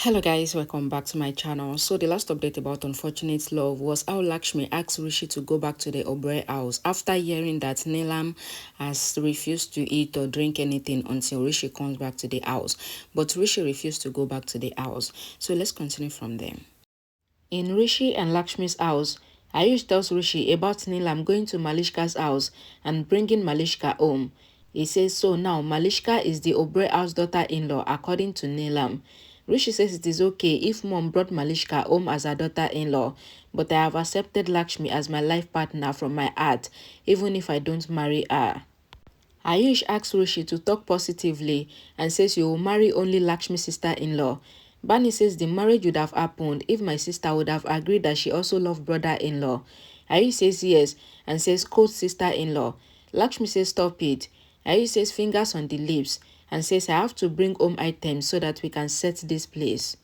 Hello guys, welcome back to my channel. So the last update about Unfortunate Love was how Lakshmi asked Rishi to go back to the Oberoi house after hearing that Neelam has refused to eat or drink anything until Rishi comes back to the house. But Rishi refused to go back to the house. So let's continue from there. In Rishi and Lakshmi's house, Ayush tells Rishi about Neelam going to Malishka's house and bringing Malishka home. He says so now Malishka is the Oberoi house daughter-in-law according to Neelam. Rishi says it is okay if mom brought Malishka home as her daughter-in-law, but I have accepted Lakshmi as my life partner from my heart, even if I don't marry her. Ayush asks Rishi to talk positively and says you will marry only Lakshmi's sister-in-law. Bani says the marriage would have happened if my sister would have agreed that she also loved brother-in-law. Ayush says yes and says quote sister-in-law. Lakshmi says stop it. Ayush says fingers on the lips and says I have to bring home items so that we can set this place.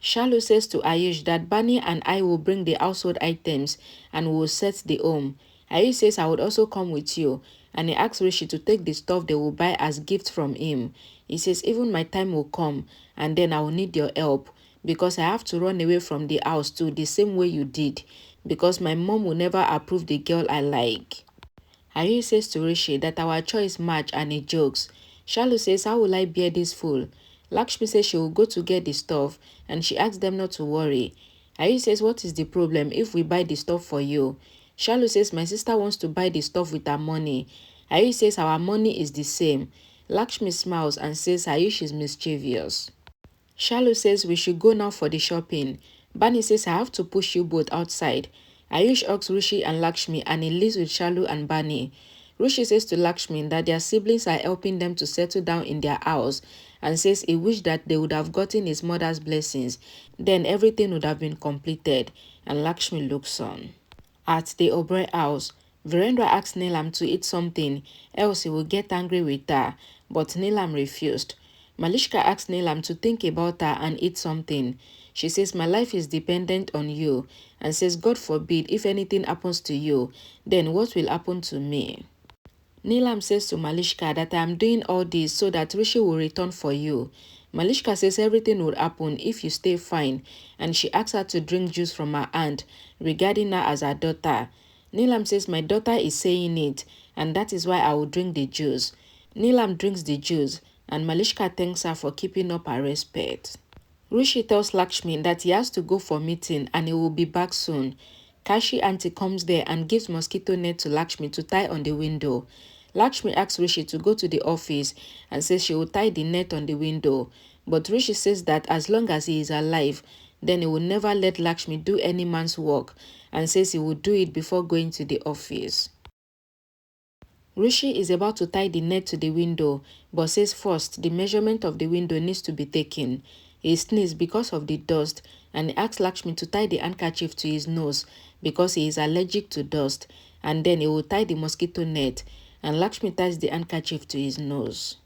Shalu says to Ayush that Bani and I will bring the household items and we will set the home. Ayush says I would also come with you and he asks Rishi to take the stuff they will buy as gift from him. He says even my time will come and then I will need your help because I have to run away from the house too the same way you did because my mom will never approve the girl I like. Ayush says to Rishi that our choice match and he jokes. Shalu says how will I bear this fool? Lakshmi says she will go to get the stuff and she asks them not to worry. Ayush says what is the problem if we buy the stuff for you? Shalu says my sister wants to buy the stuff with her money. Ayush says our money is the same. Lakshmi smiles and says Ayush is mischievous. Shalu says we should go now for the shopping. Bani says I have to push you both outside. Ayush asks Rishi and Lakshmi and he lives with Shalu and Bani. Rishi says to Lakshmi that their siblings are helping them to settle down in their house and says he wished that they would have gotten his mother's blessings. Then everything would have been completed and Lakshmi looks on. At the Oberoi house, Virendra asks Neelam to eat something else he will get angry with her, but Neelam refused. Malishka asks Neelam to think about her and eat something. She says my life is dependent on you and says God forbid if anything happens to you, then what will happen to me? Neelam says to Malishka that I am doing all this so that Rishi will return for you. Malishka says everything will happen if you stay fine and she asks her to drink juice from her hand regarding her as her daughter. Neelam says my daughter is saying it and that is why I will drink the juice. Neelam drinks the juice and Malishka thanks her for keeping up her respect. Rishi tells Lakshmi that he has to go for meeting and he will be back soon. Kashi auntie comes there and gives mosquito net to Lakshmi to tie on the window. Lakshmi asks Rishi to go to the office and says she will tie the net on the window. But Rishi says that as long as he is alive, then he will never let Lakshmi do any man's work and says he will do it before going to the office. Rishi is about to tie the net to the window, but says first the measurement of the window needs to be taken. He sneezes because of the dust and he asks Lakshmi to tie the handkerchief to his nose because he is allergic to dust, and then he will tie the mosquito net and Lakshmi ties the handkerchief to his nose.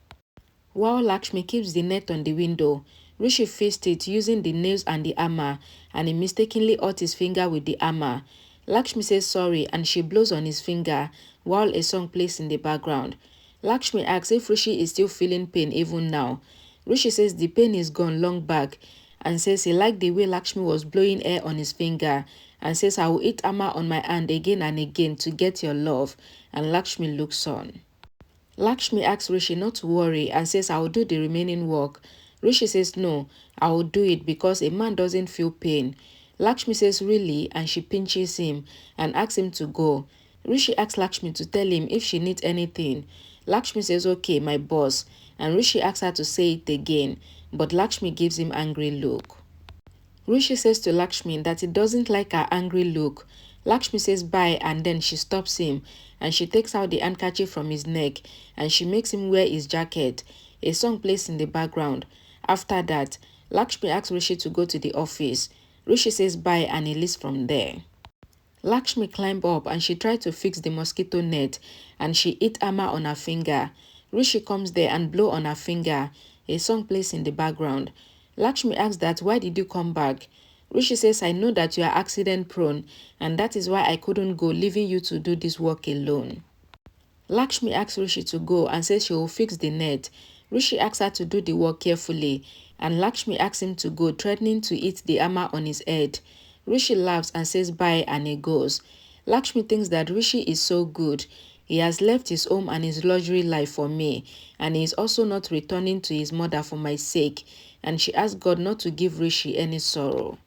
While Lakshmi keeps the net on the window, Rishi fixed it using the nails and the hammer and he mistakenly hurt his finger with the hammer. Lakshmi says sorry and she blows on his finger while a song plays in the background. Lakshmi asks if Rishi is still feeling pain even now. Rishi says the pain is gone long back and says he liked the way Lakshmi was blowing air on his finger and says I will hit hammer on my hand again and again to get your love, and Lakshmi looks on. Lakshmi asks Rishi not to worry and says I will do the remaining work. Rishi says no, I will do it because a man doesn't feel pain. Lakshmi says really and she pinches him and asks him to go. Rishi asks Lakshmi to tell him if she needs anything. Lakshmi says okay my boss and Rishi asks her to say it again, but Lakshmi gives him angry look. Rishi says to Lakshmi that he doesn't like her angry look. Lakshmi says bye and then she stops him and she takes out the handkerchief from his neck and she makes him wear his jacket. A song plays in the background. After that, Lakshmi asks Rishi to go to the office. Rishi says bye and he leaves from there. Lakshmi climbed up and she tried to fix the mosquito net and she hit hammer on her finger. Rishi comes there and blow on her finger. A song plays in the background. Lakshmi asks that why did you come back? Rishi says I know that you are accident prone and that is why I couldn't go leaving you to do this work alone. Lakshmi asks Rishi to go and says she will fix the net. Rishi asks her to do the work carefully and Lakshmi asks him to go, threatening to eat the armor on his head. Rishi laughs and says bye and he goes. Lakshmi thinks that Rishi is so good. He has left his home and his luxury life for me, and he is also not returning to his mother for my sake, and she asks God not to give Rishi any sorrow.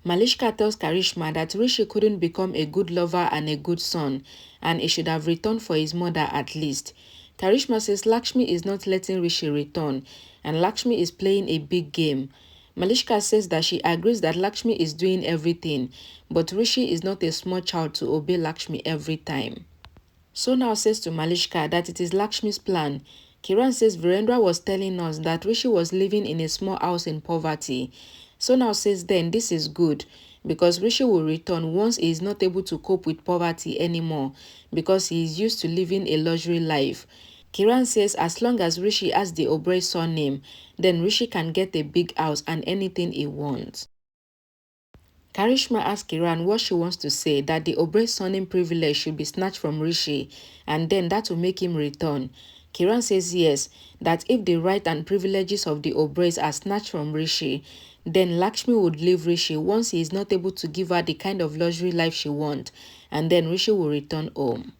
Malishka tells Karishma that Rishi couldn't become a good lover and a good son, and he should have returned for his mother at least. Karishma says Lakshmi is not letting Rishi return, and Lakshmi is playing a big game. Malishka says that she agrees that Lakshmi is doing everything, but Rishi is not a small child to obey Lakshmi every time. Sonal says to Malishka that it is Lakshmi's plan. Kiran says Virendra was telling us that Rishi was living in a small house in poverty. Sonal says then this is good because Rishi will return once he is not able to cope with poverty anymore because he is used to living a luxury life. Kiran says as long as Rishi has the Oberoi surname, then Rishi can get a big house and anything he wants. Karishma asks Kiran what she wants to say, that the Oberoi surname privilege should be snatched from Rishi, and then that will make him return. Kiran says yes, that if the right and privileges of the Oberois are snatched from Rishi, then Lakshmi would leave Rishi once he is not able to give her the kind of luxury life she wants, and then Rishi will return home.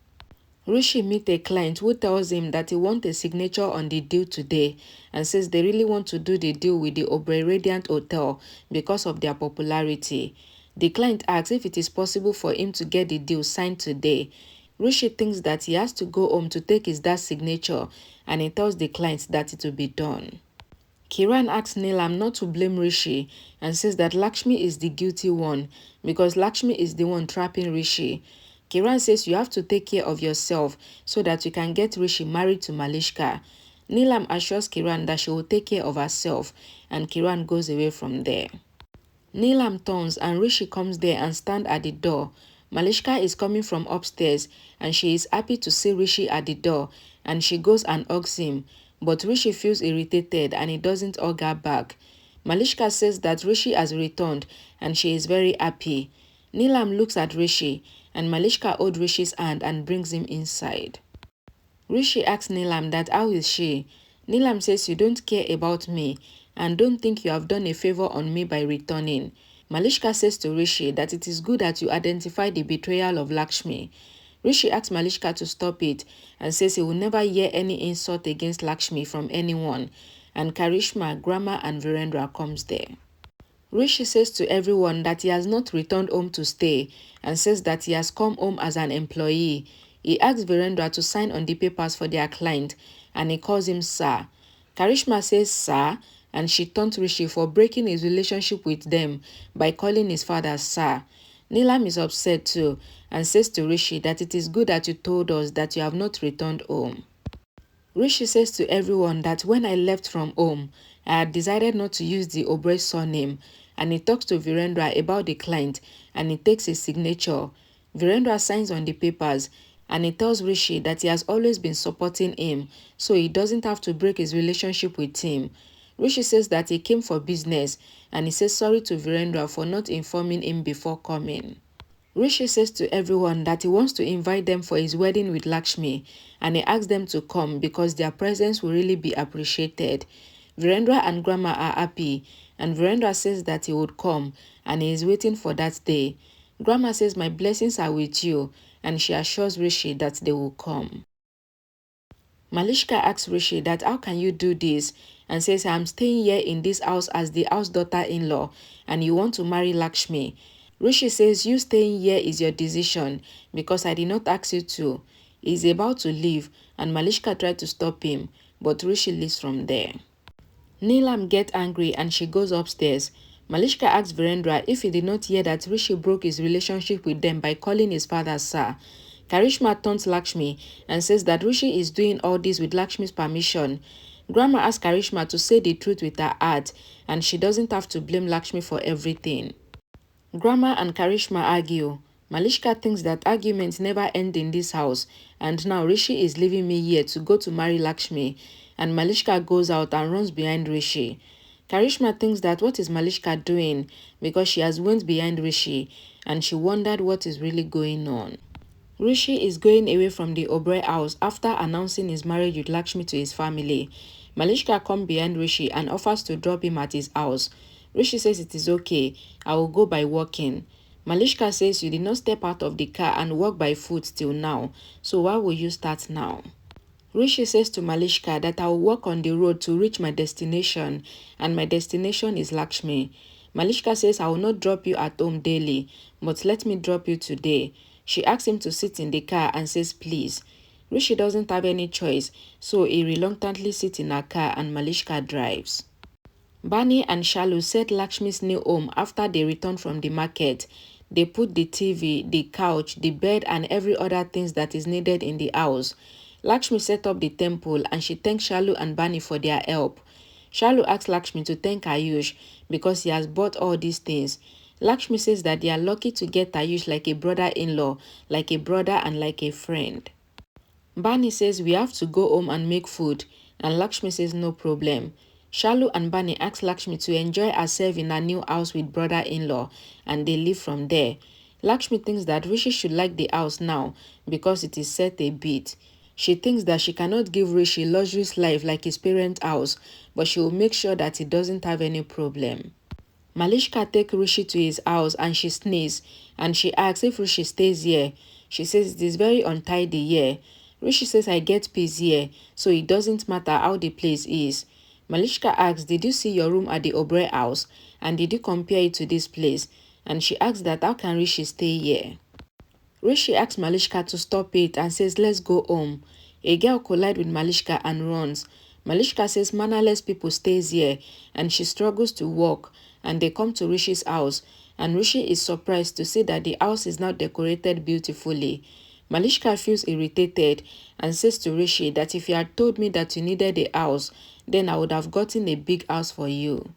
Rishi meets a client who tells him that he wants a signature on the deal today and says they really want to do the deal with the Oberoi Radiant Hotel because of their popularity. The client asks if it is possible for him to get the deal signed today. Rishi thinks that he has to go home to take his dad's signature and he tells the client that it will be done. Kiran asks Neelam not to blame Rishi and says that Lakshmi is the guilty one because Lakshmi is the one trapping Rishi. Kiran says you have to take care of yourself so that you can get Rishi married to Malishka. Neelam assures Kiran that she will take care of herself and Kiran goes away from there. Neelam turns and Rishi comes there and stands at the door. Malishka is coming from upstairs and she is happy to see Rishi at the door and she goes and hugs him. But Rishi feels irritated and he doesn't hug her back. Malishka says that Rishi has returned and she is very happy. Neelam looks at Rishi and Malishka holds Rishi's hand and brings him inside. Rishi asks Neelam that how is she? Neelam says you don't care about me and don't think you have done a favor on me by returning. Malishka says to Rishi that it is good that you identify the betrayal of Lakshmi. Rishi asks Malishka to stop it and says he will never hear any insult against Lakshmi from anyone, and Karishma, Grandma and Virendra comes there. Rishi says to everyone that he has not returned home to stay and says that he has come home as an employee. He asks Virendra to sign on the papers for their client and he calls him Sir. Karishma says Sir and she taunts Rishi for breaking his relationship with them by calling his father Sir. Neelam is upset too and says to Rishi that it is good that you told us that you have not returned home. Rishi says to everyone that when I left from home, I had decided not to use the Oberoi surname, and he talks to Virendra about the client and he takes his signature. Virendra signs on the papers and he tells Rishi that he has always been supporting him so he doesn't have to break his relationship with him. Rishi says that he came for business and he says sorry to Virendra for not informing him before coming. Rishi says to everyone that he wants to invite them for his wedding with Lakshmi and he asks them to come because their presence will really be appreciated. Virendra and Grandma are happy and Virendra says that he would come and he is waiting for that day. Grandma says my blessings are with you and she assures Rishi that they will come. Malishka asks Rishi that how can you do this and says I am staying here in this house as the house daughter-in-law and you want to marry Lakshmi. Rishi says you staying here is your decision because I did not ask you to. He is about to leave and Malishka tried to stop him but Rishi leaves from there. Neelam gets angry and she goes upstairs. Malishka asks Virendra if he did not hear that Rishi broke his relationship with them by calling his father Sir. Karishma taunts Lakshmi and says that Rishi is doing all this with Lakshmi's permission. Grandma asks Karishma to say the truth with her heart and she doesn't have to blame Lakshmi for everything. Grandma and Karishma argue. Malishka thinks that arguments never end in this house and now Rishi is leaving me here to go to marry Lakshmi and Malishka goes out and runs behind Rishi. Karishma thinks that what is Malishka doing because she has went behind Rishi and she wondered what is really going on. Rishi is going away from the Oberoi house after announcing his marriage with Lakshmi to his family. Malishka comes behind Rishi and offers to drop him at his house. Rishi says it is okay, I will go by walking. Malishka says you did not step out of the car and walk by foot till now, so why will you start now? Rishi says to Malishka that I will walk on the road to reach my destination, and my destination is Lakshmi. Malishka says I will not drop you at home daily, but let me drop you today. She asks him to sit in the car and says please. Rishi doesn't have any choice, so he reluctantly sits in her car and Malishka drives. Barney and Shalu set Lakshmi's new home after they returned from the market. They put the TV, the couch, the bed and every other thing that is needed in the house. Lakshmi set up the temple and she thanked Shalu and Barney for their help. Shalu asked Lakshmi to thank Ayush because he has bought all these things. Lakshmi says that they are lucky to get Ayush like a brother-in-law, like a brother and like a friend. Barney says we have to go home and make food, and Lakshmi says no problem. Shalu and Barney ask Lakshmi to enjoy herself in her new house with brother-in-law, and they leave from there. Lakshmi thinks that Rishi should like the house now because it is set a bit. She thinks that she cannot give Rishi luxurious life like his parents' house, but she will make sure that he doesn't have any problem. Malishka takes Rishi to his house and she sneezes, and she asks if Rishi stays here. She says it is very untidy here. Rishi says I get peace here, so it doesn't matter how the place is. Malishka asks, did you see your room at the Oberoi house and did you compare it to this place? And she asks that how can Rishi stay here? Rishi asks Malishka to stop it and says let's go home. A girl collides with Malishka and runs. Malishka says mannerless people stays here and she struggles to walk, and they come to Rishi's house and Rishi is surprised to see that the house is now decorated beautifully. Malishka feels irritated and says to Rishi that if you had told me that you needed a house, then I would have gotten a big house for you.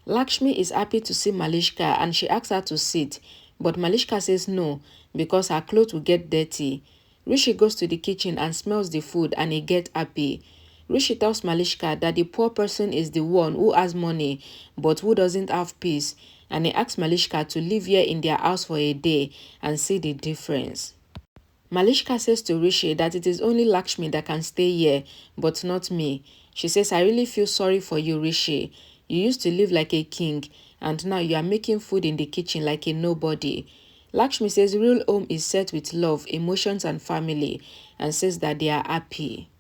Lakshmi is happy to see Malishka and she asks her to sit, but Malishka says no because her clothes will get dirty. Rishi goes to the kitchen and smells the food and he gets happy. Rishi tells Malishka that the poor person is the one who has money but who doesn't have peace, and he asks Malishka to live here in their house for a day and see the difference. Malishka says to Rishi that it is only Lakshmi that can stay here, but not me. She says, I really feel sorry for you, Rishi. You used to live like a king, and now you are making food in the kitchen like a nobody. Lakshmi says real home is set with love, emotions, and family, and says that they are happy.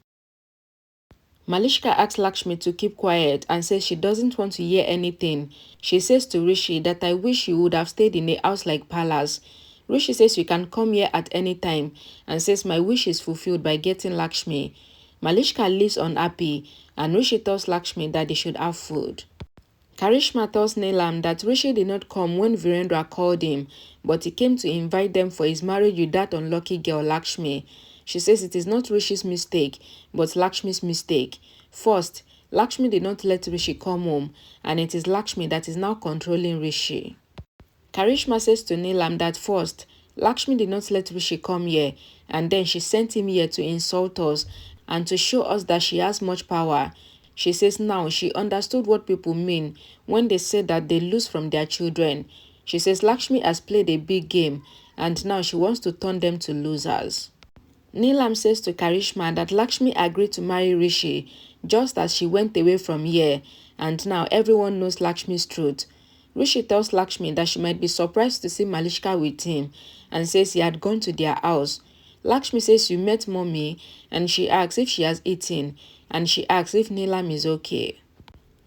Malishka asks Lakshmi to keep quiet and says she doesn't want to hear anything. She says to Rishi that I wish you would have stayed in a house like palace. Rishi says you can come here at any time and says my wish is fulfilled by getting Lakshmi. Malishka leaves unhappy and Rishi tells Lakshmi that they should have food. Karishma tells Neelam that Rishi did not come when Virendra called him, but he came to invite them for his marriage with that unlucky girl Lakshmi. She says it is not Rishi's mistake, but Lakshmi's mistake. First, Lakshmi did not let Rishi come home, and it is Lakshmi that is now controlling Rishi. Karishma says to Neelam that first, Lakshmi did not let Rishi come here, and then she sent him here to insult us and to show us that she has much power. She says now she understood what people mean when they say that they lose from their children. She says Lakshmi has played a big game and now she wants to turn them to losers. Neelam says to Karishma that Lakshmi agreed to marry Rishi just as she went away from here, and now everyone knows Lakshmi's truth. Rishi tells Lakshmi that she might be surprised to see Malishka with him and says he had gone to their house. Lakshmi says you met mommy and she asks if she has eaten and she asks if Neelam is okay.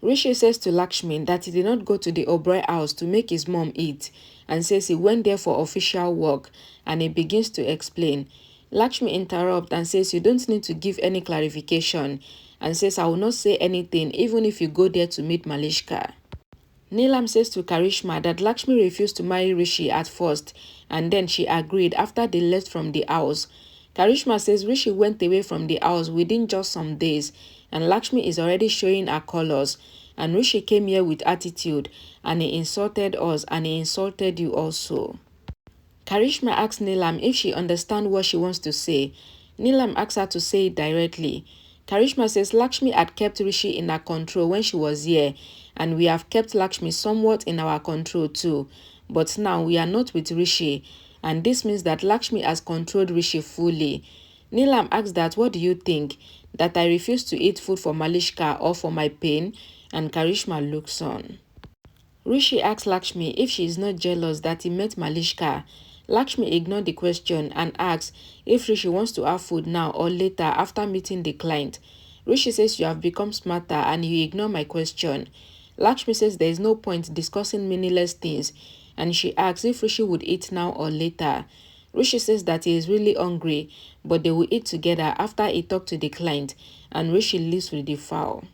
Rishi says to Lakshmi that he did not go to the Oberoi house to make his mom eat and says he went there for official work, and he begins to explain. Lakshmi interrupts and says you don't need to give any clarification and says I will not say anything even if you go there to meet Malishka. Neelam says to Karishma that Lakshmi refused to marry Rishi at first and then she agreed after they left from the house. Karishma says Rishi went away from the house within just some days and Lakshmi is already showing her colors, and Rishi came here with attitude and he insulted us and he insulted you also. Karishma asks Neelam if she understands what she wants to say. Neelam asks her to say it directly. Karishma says Lakshmi had kept Rishi in her control when she was here, and we have kept Lakshmi somewhat in our control too. But now we are not with Rishi, and this means that Lakshmi has controlled Rishi fully. Neelam asks that what do you think? that I refuse to eat food for Malishka or for my pain, and Karishma looks on. Rishi asks Lakshmi if she is not jealous that he met Malishka. Lakshmi ignored the question and asks if Rishi wants to have food now or later after meeting the client. Rishi says you have become smarter and you ignore my question. Lakshmi says there is no point discussing meaningless things, and she asks if Rishi would eat now or later. Rishi says that he is really hungry, but they will eat together after he talked to the client, and Rishi leaves with the fowl.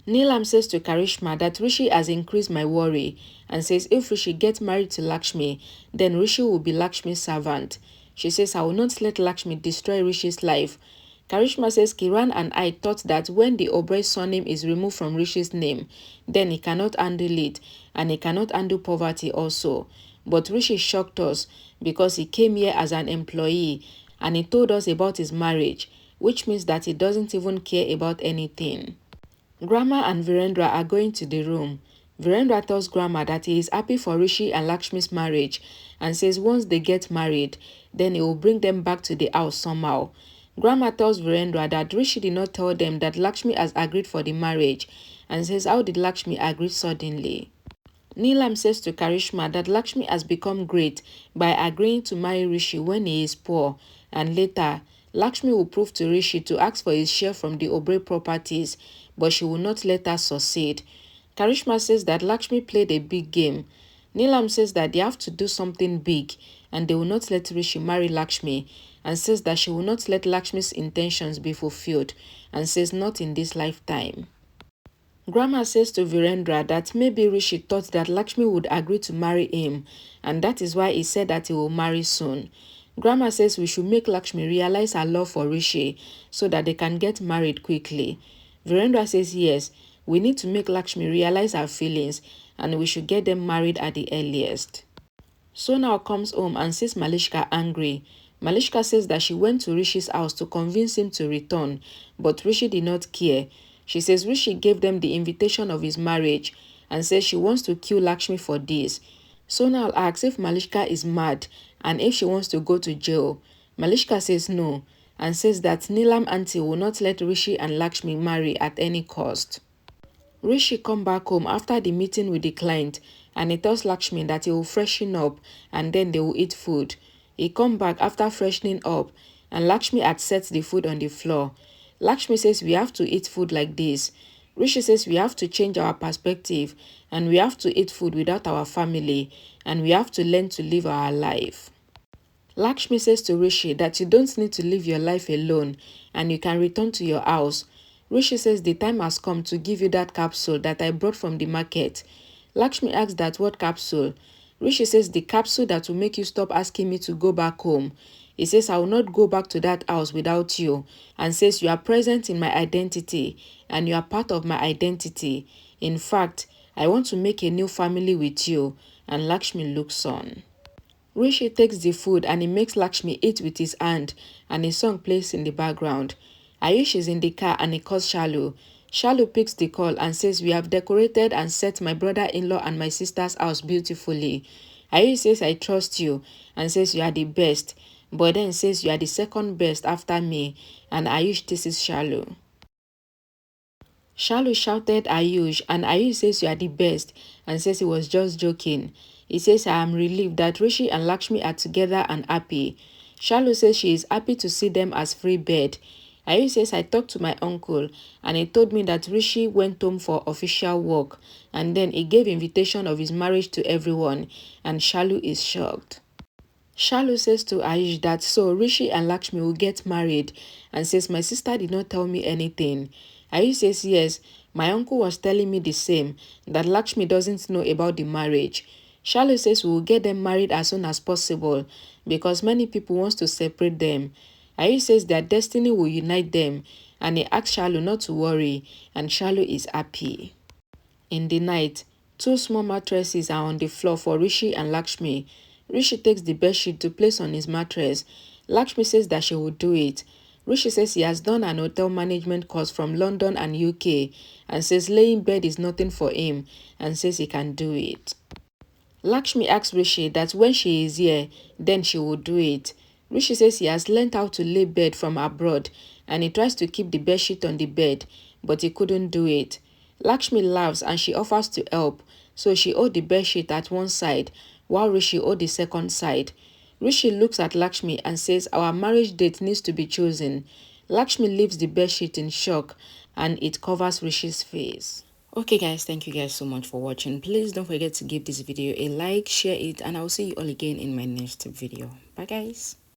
Neelam says to Karishma that Rishi has increased my worry and says if Rishi gets married to Lakshmi, then Rishi will be Lakshmi's servant. She says I will not let Lakshmi destroy Rishi's life. Karishma says Kiran and I thought that when the Oberoi surname is removed from Rishi's name, then he cannot handle it and he cannot handle poverty also. But Rishi shocked us because he came here as an employee and he told us about his marriage, which means that he doesn't even care about anything. Grandma and Virendra are going to the room. Virendra tells Grandma that he is happy for Rishi and Lakshmi's marriage and says once they get married, then he will bring them back to the house somehow. Grandma tells Virendra that Rishi did not tell them that Lakshmi has agreed for the marriage and says how did Lakshmi agree suddenly? Neelam says to Karishma that Lakshmi has become great by agreeing to marry Rishi when he is poor, and later, Lakshmi will prove to Rishi to ask for his share from the Oberoi properties, but she will not let her succeed. Karishma says that Lakshmi played a big game. Neelam says that they have to do something big and they will not let Rishi marry Lakshmi, and says that she will not let Lakshmi's intentions be fulfilled, and says not in this lifetime. Grandma says to Virendra that maybe Rishi thought that Lakshmi would agree to marry him, and that is why he said that he will marry soon. Grandma says we should make Lakshmi realize her love for Rishi so that they can get married quickly. Virendra says yes, we need to make Lakshmi realize her feelings and we should get them married at the earliest. Sonal comes home and sees Malishka angry. Malishka says that she went to Rishi's house to convince him to return, but Rishi did not care. She says Rishi gave them the invitation of his marriage and says she wants to kill Lakshmi for this. Sonal asks if Malishka is mad and if she wants to go to jail. Malishka says no and says that Neelam auntie will not let Rishi and Lakshmi marry at any cost. Rishi come back home after the meeting with the client and he tells Lakshmi that he will freshen up and then they will eat food. He come back after freshening up and Lakshmi had set the food on the floor. Lakshmi says we have to eat food like this. Rishi says we have to change our perspective and we have to eat food without our family and we have to learn to live our life. Lakshmi says to Rishi that you don't need to live your life alone and you can return to your house. Rishi says the time has come to give you that capsule that I brought from the market. Lakshmi asks that what capsule? Rishi says the capsule that will make you stop asking me to go back home. He says I will not go back to that house without you and says you are present in my identity and you are part of my identity. In fact, I want to make a new family with you, and Lakshmi looks on. Rishi takes the food and he makes Lakshmi eat with his hand and a song plays in the background. Ayush is in the car and he calls Shalu. Shalu picks the call and says we have decorated and set my brother-in-law and my sister's house beautifully. Ayush says I trust you and says you are the best, but then says you are the second best after me, and Ayush teases Shalu. Shalu shouted Ayush and Ayush says you are the best and says he was just joking. He says I am relieved that Rishi and Lakshmi are together and happy. Shalu says she is happy to see them as free bird. Ayush says I talked to my uncle and he told me that Rishi went home for official work and then he gave invitation of his marriage to everyone, and Shalu is shocked. Shalu says to Ayush that so Rishi and Lakshmi will get married and says my sister did not tell me anything. Ayush says yes, my uncle was telling me the same, that Lakshmi doesn't know about the marriage. Shalu says we will get them married as soon as possible because many people want to separate them. Ayush says their destiny will unite them and he asks Shalu not to worry, and Shalu is happy. In the night, two small mattresses are on the floor for Rishi and Lakshmi. Rishi takes the bedsheet to place on his mattress. Lakshmi says that she will do it. Rishi says he has done an hotel management course from London and UK and says laying bed is nothing for him and says he can do it. Lakshmi asks Rishi that when she is here, then she will do it. Rishi says he has learned how to lay bed from abroad and he tries to keep the bedsheet on the bed, but he couldn't do it. Lakshmi laughs and she offers to help, so she holds the bedsheet at one side while Rishi holds the second side. Rishi looks at Lakshmi and says our marriage date needs to be chosen. Lakshmi leaves the bedsheet in shock and it covers Rishi's face. Okay guys, thank you guys so much for watching. Please don't forget to give this video a like, share it, and I'll see you all again in my next video. Bye guys.